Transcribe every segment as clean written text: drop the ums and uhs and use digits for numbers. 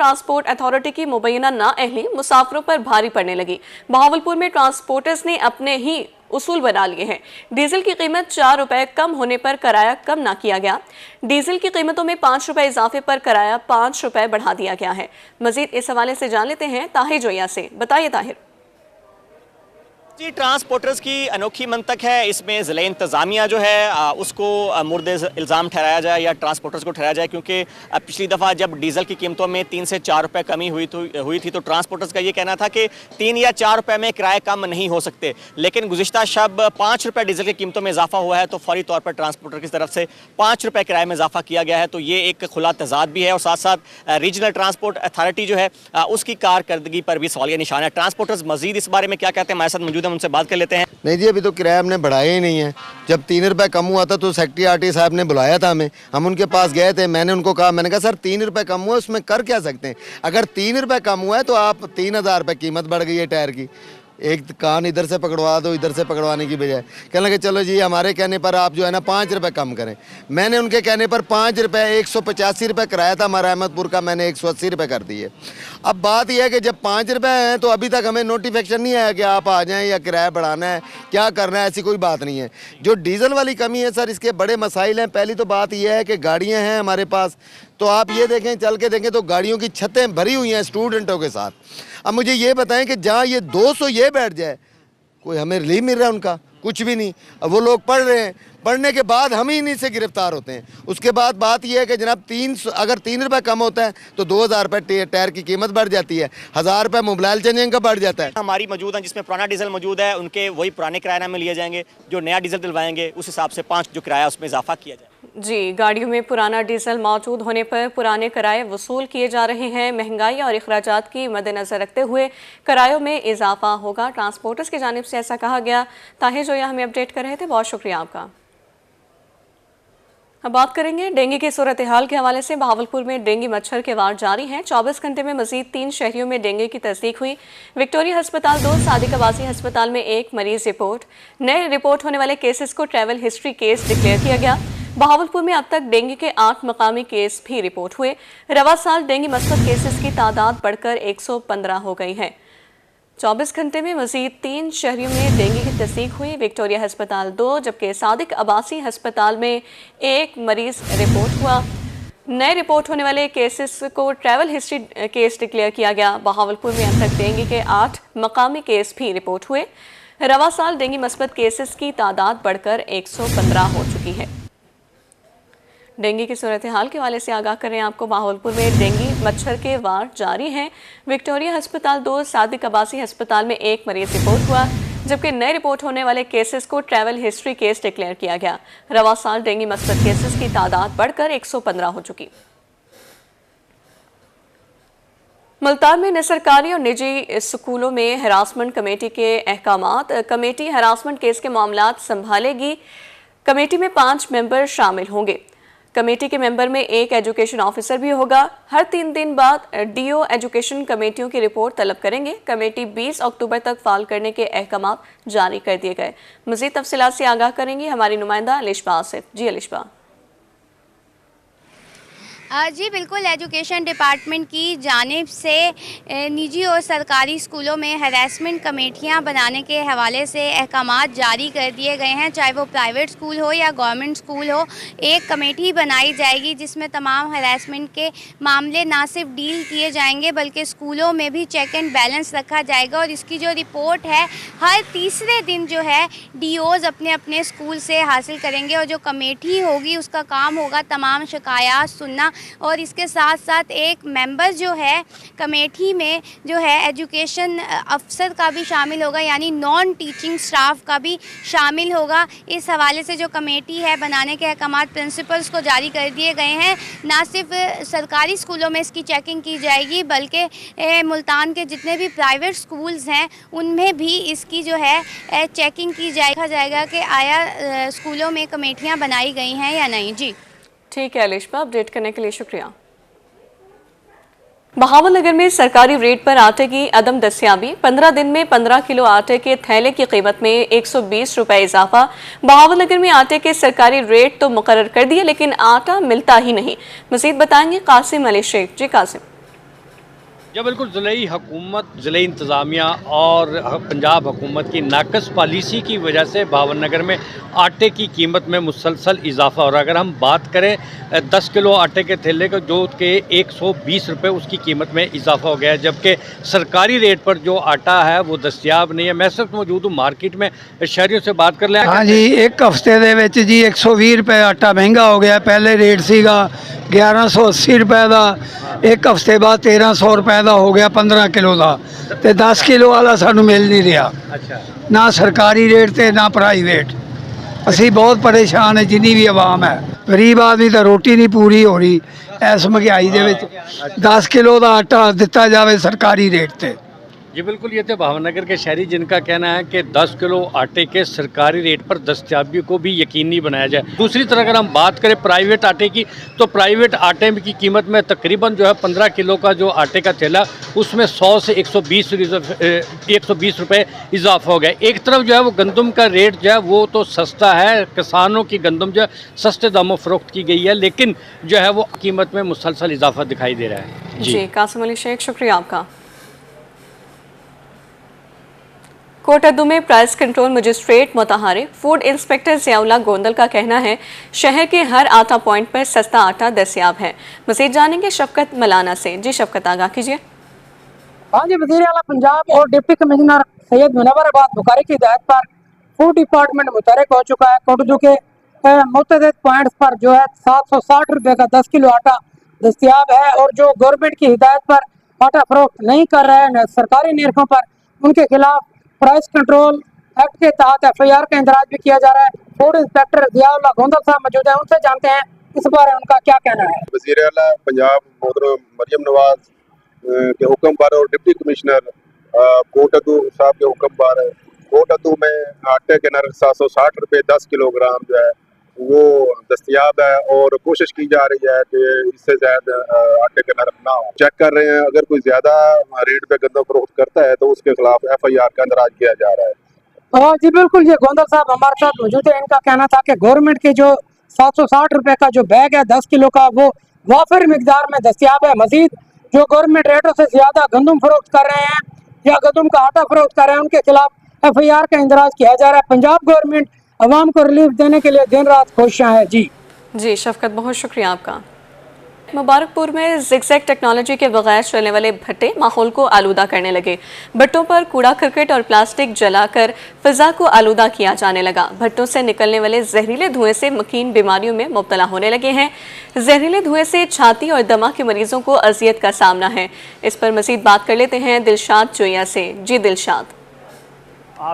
Transport authority की मुबैना नाअहली मुसाफिरों पर भारी पड़ने लगी। बहावलपुर में ट्रांसपोर्टर्स ने अपने ही उसूल बना लिए हैं। डीजल की कीमत 4 रुपए कम होने पर किराया कम ना किया गया। डीजल की कीमतों में 5 रुपए इजाफे पर किराया 5 रुपए बढ़ा दिया गया है। मजीद इस हवाले से जान लेते हैं ताहिर जोया से। बताइए ताहिर। जी, ट्रांसपोर्टर्स की अनोखी मंतक है। इसमें ज़िले इंतज़ामिया जो है उसको मुर्द इल्ज़ाम ठहराया जाए या ट्रांसपोर्टर्स को ठहराया जाए, क्योंकि पिछली दफ़ा जब डीज़ल की कीमतों में 3 से 4 रुपए कमी हुई थी तो ट्रांसपोर्टर्स का ये कहना था कि 3 या 4 रुपए में किराए कम नहीं हो सकते। लेकिन गुज़िश्ता शब 5 रुपए डीज़ल की कीमतों में इजाफा हुआ है तो फौरी तौर पर ट्रांसपोर्टर की तरफ से 5 रुपए किराए में इजाफा किया गया है। तो ये एक खुला तजाद भी है और साथ साथ रीजनल ट्रांसपोर्ट अथॉरिटी जो है उसकी कारकर्दगी पर भी सवालिया निशान है। ट्रांसपोर्टर्स मजीद इस बारे में क्या कहते हैं, हमारे साथ मौजूद है, उनसे बात कर लेते हैं। नहीं जी, अभी तो किराया हमने बढ़ाया ही नहीं है। जब 3 रुपए कम हुआ था तो सेक्रेटरी आरटीए साहब ने बुलाया था हमें, हम उनके पास गए थे। मैंने उनको कहा, मैंने कहा सर 3 रुपए कम हुआ, उसमें कर क्या सकते हैं? अगर 3 रुपए कम हुआ है तो आप 3000 रुपये कीमत बढ़ गई है टायर की। एक कान इधर से पकड़वा दो, इधर से पकड़वाने की बजाय कहने लगे चलो जी हमारे कहने पर आप जो है ना 5 रुपए कम करें। मैंने उनके कहने पर 5 रुपए 185 रुपये किराया था हमारा अहमदपुर का, मैंने 180 रुपये कर दिए। अब बात यह है कि जब 5 रुपये हैं तो अभी तक हमें नोटिफिकेशन नहीं आया कि आप आ जाएं या किराया बढ़ाना है, क्या करना है, ऐसी कोई बात नहीं है। जो डीजल वाली कमी है सर, इसके बड़े मसाइल हैं। पहली तो बात यह है कि गाड़ियाँ हैं हमारे पास, तो आप ये देखें, चल के देखें तो गाड़ियों की छतें भरी हुई हैं स्टूडेंटों के साथ। अब मुझे ये बताएं कि जहाँ ये 200 ये बैठ जाए, कोई हमें रिलीफ मिल रहा है उनका? कुछ भी नहीं। अब वो लोग पढ़ रहे हैं, पढ़ने के बाद हम ही इन्हीं से गिरफ्तार होते हैं। उसके बाद बात यह है कि जनाब अगर 3 रुपये कम होता है तो 2000 रुपये टायर की कीमत बढ़ जाती है, 1000 रुपये मोबाइल चेंजिंग का बढ़ जाता है। हमारी मौजूद है जिसमें पुराना डीजल मौजूद है, उनके वही पुराने किराए में लिए जाएंगे। जो नया डीजल दिलवाएंगे उस हिसाब से 5 जो किराया उसमें इजाफा किया जाए। जी, गाड़ियों में पुराना डीजल मौजूद होने पर पुराने किराए वसूल किए जा रहे हैं। महंगाई और अखराजात की मद्देनजर रखते हुए किरायों में इजाफा होगा। ट्रांसपोर्टर्स की जानिब से ऐसा कहा गया। ताहिर जोया हमें अपडेट कर रहे थे, बहुत शुक्रिया आपका। अब बात करेंगे डेंगू की सूरत हाल के हवाले से। बहावलपुर में डेंगू मच्छर के वार जारी हैं। 24 घंटे में मजीद 3 शहरियों में डेंगू की तस्दीक हुई। विक्टोरिया अस्पताल 2, सादिक आवासी अस्पताल में 1 मरीज रिपोर्ट। नए रिपोर्ट होने वाले केसेस को ट्रैवल हिस्ट्री केस डिक्लेयर किया गया। बहावलपुर में अब तक डेंगू के 8 मकामी केस भी रिपोर्ट हुए। रवा साल डेंगू मस्बत केसेस की तादाद बढ़कर 115 हो गई है। 24 घंटे में मजीद 3 शहरियों में डेंगू की तस्दीक हुई। विक्टोरिया अस्पताल 2 जबकि सादिक आवासी अस्पताल में 1 मरीज रिपोर्ट हुआ। नए रिपोर्ट होने वाले केसेस को ट्रैवल हिस्ट्री केस डिक्लेयर किया गया। बहावलपुर में अब तक डेंगू के 8 मकामी केस भी रिपोर्ट हुए। रवा साल डेंगू मस्बत केसेस की तादाद बढ़कर 115 हो चुकी है। डेंगू की सूरत हाल के हवाले से आगाह करें आपको। बहावलपुर में डेंगू मच्छर के वार जारी हैं। विक्टोरिया अस्पताल 2, सादिक आवासी अस्पताल में 1 मरीज रिपोर्ट हुआ, जबकि नए रिपोर्ट होने वाले केसेस को ट्रैवल हिस्ट्री केस डिक्लेयर किया गया। रवा साल डेंगू मस्बत केसेस की तादाद बढ़कर 115 हो चुकी। मुल्तान में सरकारी और निजी स्कूलों में हरासमेंट कमेटी के अहकामात। कमेटी हरासमेंट केस के मामलात संभालेगी। कमेटी में 5 मेंबर शामिल होंगे। कमेटी के मेंबर में 1 एजुकेशन ऑफिसर भी होगा। हर 3 दिन बाद डीओ एजुकेशन कमेटियों की रिपोर्ट तलब करेंगे। कमेटी 20 अक्टूबर तक फाल करने के अहकाम जारी कर दिए गए। मज़ीद तफसीलात से आगाह करेंगी हमारी नुमाइंदा अलिशबा आसिफ। जी अलिशबा। जी बिल्कुल, एजुकेशन डिपार्टमेंट की जानिब से निजी और सरकारी स्कूलों में हरासमेंट कमेटियां बनाने के हवाले से अहकामात जारी कर दिए गए हैं। चाहे वो प्राइवेट स्कूल हो या गवर्नमेंट स्कूल हो, एक कमेटी बनाई जाएगी जिसमें तमाम हरासमेंट के मामले ना सिर्फ डील किए जाएंगे बल्कि स्कूलों में भी चेक एंड बैलेंस रखा जाएगा। और इसकी जो रिपोर्ट है हर तीसरे दिन जो है डीओज़ अपने अपने स्कूल से हासिल करेंगे और जो कमेटी होगी उसका काम होगा तमाम शिकायत सुनना। और इसके साथ साथ एक मेंबर जो है कमेटी में जो है एजुकेशन अफसर का भी शामिल होगा, यानी नॉन टीचिंग स्टाफ का भी शामिल होगा। इस हवाले से जो कमेटी है बनाने के अहकाम प्रिंसिपल्स को जारी कर दिए गए हैं। ना सिर्फ सरकारी स्कूलों में इसकी चेकिंग की जाएगी बल्कि मुल्तान के जितने भी प्राइवेट स्कूल्स हैं उनमें भी इसकी जो है चेकिंग की जाएगा कि आया स्कूलों में कमेटियाँ बनाई गई हैं या नहीं। जी ठीक है अलिशबा, अपडेट करने के लिए शुक्रिया। बहावलनगर में सरकारी रेट पर आटे की अदम दस्तियाबी। 15 दिन में 15 किलो आटे के थैले की कीमत में 120 रुपए इजाफा। बहावलनगर में आटे के सरकारी रेट तो मुकर्रर कर दिए लेकिन आटा मिलता ही नहीं। मजीद बताएंगे कासिम अली शेख। जी कासिम। जब बिल्कुल ज़िले हुकूमत, ज़िले इंतज़ामिया और पंजाब हुकूमत की नाकस पॉलिसी की वजह से भावनगर में आटे की कीमत में मुसलसल इजाफा हो रहा है। अगर हम बात करें 10 किलो आटे के थैले को जो कि 120 रुपये उसकी कीमत में इजाफा हो गया है, जबकि सरकारी रेट पर जो आटा है वो दस्तियाब नहीं है। मैं सिर्फ मौजूद हूँ मार्केट में, शहरियों से बात कर लें। हाँ जी, एक हफ्ते ਦੇ ਵਿੱਚ जी 120 रुपए आटा महंगा हो गया। पहले रेट सीगा 1180 रुपए ਦਾ, एक हफ्ते बाद 1300 रुपए ਦਾ हो गया 15 किलो ਦਾ, ਤੇ 10 किलो वाला ਸਾਨੂੰ ਮਿਲ ਨਹੀਂ ਰਿਹਾ। अच्छा, ਨਾ ਸਰਕਾਰੀ ਰੇਟ ਤੇ ਨਾ ਪ੍ਰਾਈਵੇਟ। ਅਸੀਂ ਬਹੁਤ ਪਰੇਸ਼ਾਨ ਹੈ, ਜਿੰਨੀ ਵੀ ਆਵਾਮ ਹੈ। ਗਰੀਬ ਆਦਮੀ ਤਾਂ ਰੋਟੀ ਨਹੀਂ ਪੂਰੀ ਹੋ ਰਹੀ ਇਸ ਮਹਿੰਗਾਈ ਦੇ ਵਿੱਚ। 10 किलो ਦਾ ਆਟਾ ਦਿੱਤਾ ਜਾਵੇ ਸਰਕਾਰੀ ਰੇਟ ਤੇ। जी बिल्कुल, ये थे भावनगर के शहरी जिनका कहना है कि 10 किलो आटे के सरकारी रेट पर दस्तयाबी को भी यकीनी बनाया जाए। दूसरी तरफ अगर हम बात करें प्राइवेट आटे की, तो प्राइवेट आटे की कीमत में तकरीबन जो है 15 किलो का जो आटे का थैला उसमें 100 से 120 रुपये इजाफा हो गया। एक तरफ जो है वो गंदम का रेट जो है वो तो सस्ता है, किसानों की गंदम जो है सस्ते दामों फ़रोख्त की गई है, लेकिन जो है वो कीमत में मुसलसल इजाफा दिखाई दे रहा है। जी कासिम अली शेख, शुक्रिया आपका। कोटद्दू में प्राइस कंट्रोल मजिस्ट्रेट मुतहरिक फूड इंस्पेक्टर ज़ियाउल्लाह गोंदल का कहना है शहर के हर आटा पॉइंट पर सस्ता आटा दस्तयाब है। मज़ीद जानेंगे शफकत मलाना से। जी शफकत, आगाह कीजिए। हाँ जी, वज़ीर आला पंजाब और डिप्टी कमिश्नर सैयद मुनव्वर बुखारी की हिदायत पर फूड डिपार्टमेंट मुतहरिक हो चुका है। कोटद्दू के मुतअद्दिद पॉइंट्स पर जो है 760 रुपये का 10 किलो आटा दस्तयाब है, और जो गवर्नमेंट की हिदायत पर आटा फरोख्त नहीं कर रहे हैं सरकारी निर्खों पर, उनके खिलाफ प्राइस कंट्रोल एक्ट के तहत FIR का इंदराज भी किया जा रहा है। फूड इंस्पेक्टर ज़ियाउल्लाह गोंदल साहब मौजूद है, उनसे जानते हैं इस बारे उनका क्या कहना है। वज़ीर आला पंजाब मोहतरम मरियम नवाज के हुक्म पर और डिप्टी कमिश्नर कोटद्दू साहब के हुक्म पर कोटद्दू में आटे के नर्ख 760 रुपये 10 किलोग्राम जो है वो दस्तयाब है, और कोशिश की जा रही है कि इससे ज़्यादा आटे के नर्ख ना हो। चेक कर रहे हैं, अगर कोई ज़्यादा रेट पे गंदम फरोख्त करता है तो उसके खिलाफ FIR का इंदराज किया जा रहा है। जी बिल्कुल, ये गोंदल साहब हमारे साथ मौजूद है। इनका कहना था कि गवर्नमेंट के जो 760 रुपये का जो बैग है 10 किलो का, वो वाफिर मिकदार में दस्तयाब है। मजीद जो गवर्नमेंट रेटों से ज़्यादा गंदम फरोख्त कर रहे हैं या गंदम का आटा फरोख्त कर रहे हैं, उनके खिलाफ FIR का इंदराज किया जा रहा है। पंजाब गवर्नमेंट अवाम को रिलीफ देने के लिए दिन रात कोशिशां है। जी शफकत, बहुत शुक्रिया आपका। मुबारकपुर में ज़िगज़ैग टेक्नोलॉजी के बगैर चलने वाले भट्टे माहौल को आलूदा करने लगे। भट्टों पर कूड़ा करकट और प्लास्टिक जलाकर फ़िज़ा को आलूदा किया जाने लगा। भट्टों से निकलने वाले जहरीले धुएं से मकीन बीमारियों में मुब्तला होने लगे हैं। जहरीले धुएं से छाती और दमा के मरीजों को अजियत का सामना है। इस पर मज़ीद बात कर लेते हैं दिलशाद जोया से। जी दिलशाद।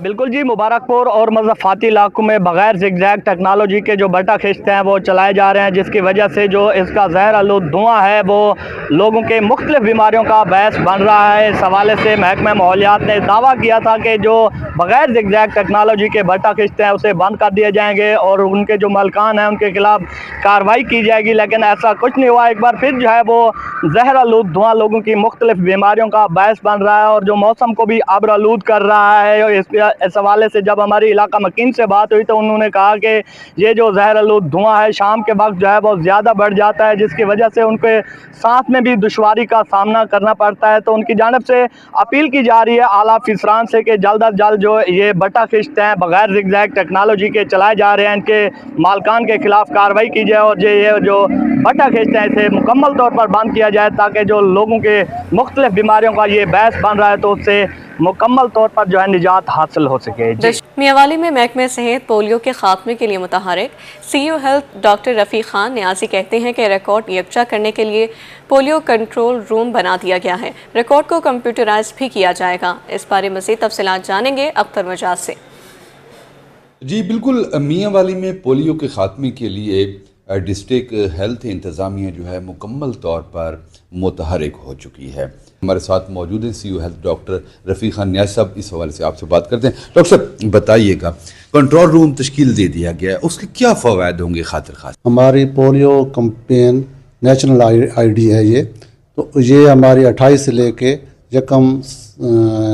बिल्कुल जी, मुबारकपुर और मज़ाफ़ाती इलाकों में बग़ैर ज़िगज़ैग टेक्नोलॉजी के जो भट्टा खिंचते हैं वो चलाए जा रहे हैं, जिसकी वजह से जो इसका ज़हर आलूद धुआं है वो लोगों के मुख्तलिफ़ बीमारियों का बायस बन रहा है। इस हवाले से महकमा माहौलियात ने दावा किया था कि जो बग़ैर ज़िगज़ैग टेक्नोलॉजी के भट्टा खिंचते हैं उसे बंद कर दिए जाएंगे और उनके जो मालिकान हैं उनके खिलाफ कार्रवाई की जाएगी, लेकिन ऐसा कुछ नहीं हुआ। एक बार फिर जो है वो ज़हर आलूद धुआं लोगों की मुख्तलिफ़ बीमारियों का बायस बन रहा है और जो मौसम को भी अब्र आलूद कर रहा है। इस हवाले से जब हमारी इलाका मकीन से बात हुई तो उन्होंने कहा कि ये जो ज़हर आलूद धुआं है शाम के वक्त जो है बहुत ज़्यादा बढ़ जाता है, जिसकी वजह से उनके सांस में भी दुश्वारी का सामना करना पड़ता है। तो उनकी जानिब से अपील की जा रही है आला अफसरान से कि जल्द अज जल्द जो ये भट्टा खिंचते हैं बग़ैर ज़िगज़ैग टेक्नोलॉजी के चलाए जा रहे हैं, इनके मालकान के खिलाफ कार्रवाई की जाए और ये जो भट्टा खिंचते हैं इसे मुकम्मल तौर पर बंद किया जाए, ताकि जो लोगों के मुख्तलिफ़ बीमारियों का ये बहस बन रहा है तो उससे मुकम्मल तौर पर जो है निजात हासिल हो सके। मियांवाली में महकमे सेहत पोलियो के खात्मे के लिए मुतहरिक CEO health doctor Rafi Khan Niazi कहते हैं कि रिकॉर्ड यकजा करने के लिए पोलियो कंट्रोल रूम बना दिया गया है। रिकॉर्ड को कंप्यूटराइज भी किया जाएगा। इस बारे मज़ीद तफसीलात जानेंगे अख्तर मजाज से। जी बिल्कुल, मियांवाली में पोलियो के खात्मे के लिए डिस्ट्रिक्ट हेल्थ इंतज़ामिया जो है मुकम्मल तौर पर मुतहरिक हो चुकी है। हमारे साथ मौजूद हैं CEO health doctor Rafi Khan Niazi साहब। इस हवाले से आपसे बात करते हैं। डॉक्टर साहब बताइएगा, कंट्रोल रूम तश्कील दे दिया गया है, उसके क्या फ़वायद होंगे खातिर खास? हमारी पोलियो कैंपेन नेशनल ID है ये, तो ये हमारी 28 से लेके यकम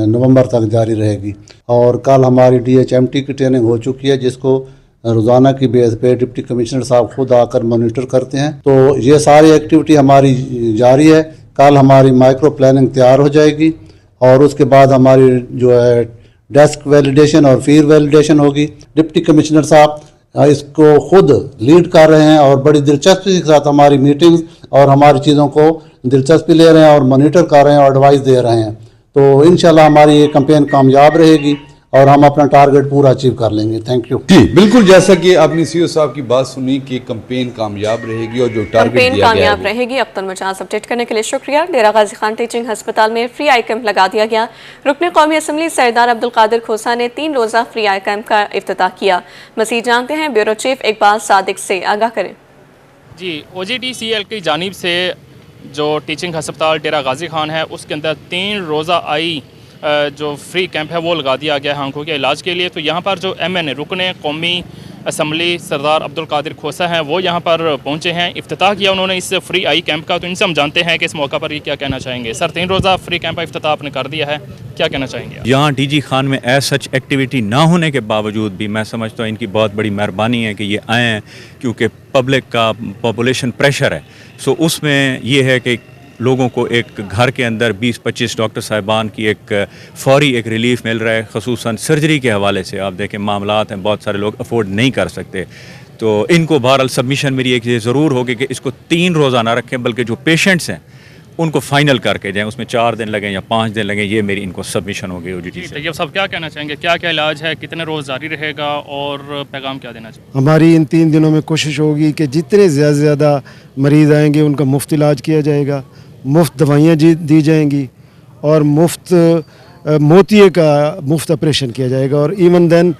नवंबर तक जारी रहेगी। और कल हमारी DHMT की ट्रेनिंग हो चुकी है, जिसको रोज़ाना की बेस पे डिप्टी कमिश्नर साहब खुद आकर मॉनिटर करते हैं। तो ये सारी एक्टिविटी हमारी जारी है। कल हमारी माइक्रो प्लानिंग तैयार हो जाएगी और उसके बाद हमारी जो है डेस्क वैलिडेशन और फीस वैलिडेशन होगी। डिप्टी कमिश्नर साहब इसको खुद लीड कर रहे हैं और बड़ी दिलचस्पी के साथ हमारी मीटिंग्स और हमारी चीज़ों को दिलचस्पी ले रहे हैं और मॉनिटर कर रहे हैं और एडवाइस दे रहे हैं। तो इंशाल्लाह हमारी ये कैंपेन कामयाब रहेगी और हम अपना टारगेट पूरा अचीव कर लेंगे। Thank you. जी बिल्कुल, जैसा कि आपने सीओ साहब की बात सुनी कि कैंपेन कामयाब रहेगी और जो टारगेट कैंपेन दिया गया है कामयाब रहेगी। अख्तर मजाज अपडेट करने के लिए शुक्रिया। डेरा गाजी खान टीचिंग अस्पताल में फ्री आई कैंप लगा दिया गया। रुकने कौमी असम्बली सरदार अब्दुल कादिर खोसा ने 3 रोज़ा फ्री आई कैंप का इफ्तिताह किया। मज़ीद जानते हैं ब्यूरो चीफ इकबाल सादिक से, आगाह करें। जी, OGTCL की जानिब से जो टीचिंग अस्पताल डेरा गाजी खान है उसके अंदर 3 रोज़ा आई जो फ्री कैंप है वो लगा दिया गया है आंखों के इलाज के लिए। तो यहाँ पर जो MN रुकने कौमी असम्बली सरदार अब्दुल कादिर खोसा हैं वो यहाँ पर पहुँचे हैं, इफ्तिताह किया उन्होंने इस फ्री आई कैंप का। तो इनसे हम जानते हैं कि इस मौका पर ये क्या कहना चाहेंगे। सर, 3 रोज़ा फ्री कैंप का इफ्तिताह आपने कर दिया है, क्या कहना चाहेंगे? यहाँ DG खान में एज सच एक्टिविटी ना होने के बावजूद भी मैं समझता हूँ इनकी बहुत बड़ी मेहरबानी है कि ये आए हैं, क्योंकि पब्लिक का पॉपुलेशन प्रेशर है। सो उसमें ये है कि लोगों को एक घर के अंदर 20-25 डॉक्टर साहिबान की एक फौरी एक रिलीफ मिल रहा है, ख़ुसूसन सर्जरी के हवाले से। आप देखें मामलात हैं, बहुत सारे लोग अफोर्ड नहीं कर सकते। तो इनको बहरहाल सबमिशन मेरी एक ये ज़रूर होगी कि इसको 3 रोज़ा ना रखें, बल्कि जो पेशेंट्स हैं उनको फाइनल करके जाएँ, उसमें 4 दिन लगें या 5 दिन लगें, ये मेरी इनको सबमिशन होगी OGT से। ये सब क्या कहना चाहेंगे, क्या क्या इलाज है, कितने रोज़ जारी रहेगा और पैगाम क्या देना चाहिए? हमारी इन 3 दिनों में कोशिश होगी कि जितने ज़्यादा से ज़्यादा मरीज़ आएंगे उनका मुफ्त इलाज किया जाएगा, मुफ्त दवाइयाँ दी जाएंगी और मुफ्त मोतिये का मुफ्त ऑपरेशन किया जाएगा और इवन देन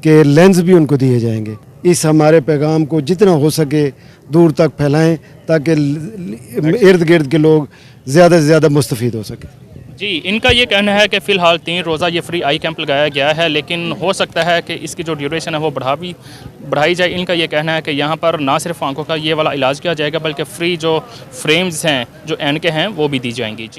के लेंस भी उनको दिए जाएंगे। इस हमारे पैगाम को जितना हो सके दूर तक फैलाएं ताकि इर्द गिर्द के लोग ज़्यादा से ज़्यादा मुस्तफ़ीद हो सकें। जी, इनका ये कहना है कि फ़िलहाल 3 रोज़ा ये फ्री आई कैंप लगाया गया है, लेकिन हो सकता है कि इसकी जो ड्यूरेशन है वो बढ़ाई जाए। इनका ये कहना है कि यहाँ पर ना सिर्फ आंखों का ये वाला इलाज किया जाएगा, बल्कि फ्री जो फ्रेम्स हैं जो ऐनकें हैं वो भी दी जाएंगी। जी।